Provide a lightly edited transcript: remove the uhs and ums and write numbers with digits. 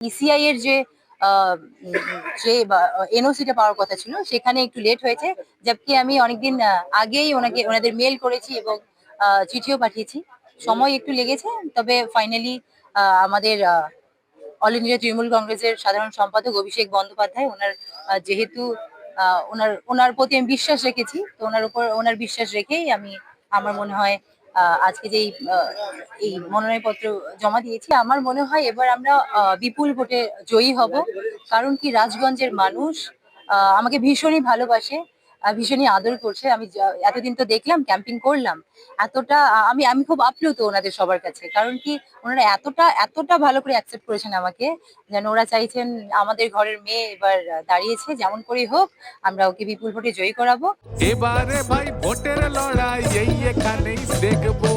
ECI এর যে এনওসিটা পাওয়ার কথা ছিল সেখানে একটু লেট হয়েছে, জবকি আমি অনেকদিন আগেই ওনাদের মেল করেছি এবং চিঠিও পাঠিয়েছি। সময় একটু লেগেছে, তবে ফাইনালি আমাদের অল ইন্ডিয়া তৃণমূল কংগ্রেসের সাধারণ সম্পাদক অভিষেক বন্দ্যোপাধ্যায়, যেহেতু ওনার প্রতি আমি বিশ্বাস রেখেছি, তো ওনার বিশ্বাস রেখেই আমি আমার মনে হয় আজকে এই মনোনয়নপত্র জমা দিয়েছি। আমার মনে হয় এবার আমরা বিপুল ভোটে জয়ী হব। কারণ কি, রাজগঞ্জের মানুষ আমাকে ভীষণই ভালোবাসে, ভীষণই আদর করছে। আমি এতদিন তো দেখলাম, ক্যাম্পিং করলাম, এতটা আমি আমি খুব আপ্লুত ওনাদের সবার কাছে। কারণ কি, ওনারা এতটা এতটা ভালো করে অ্যাকসেপ্ট করেছেন আমাকে, যেন ওরা চাইছেন আমাদের ঘরের মেয়ে এবার দাঁড়িয়েছে, যেমন করেই হোক আমরা ওকে বিপুল ভোটে জয়ী করাবো। এবারে ভাই ভোটের লড়াই এই এখানেই দেখবো।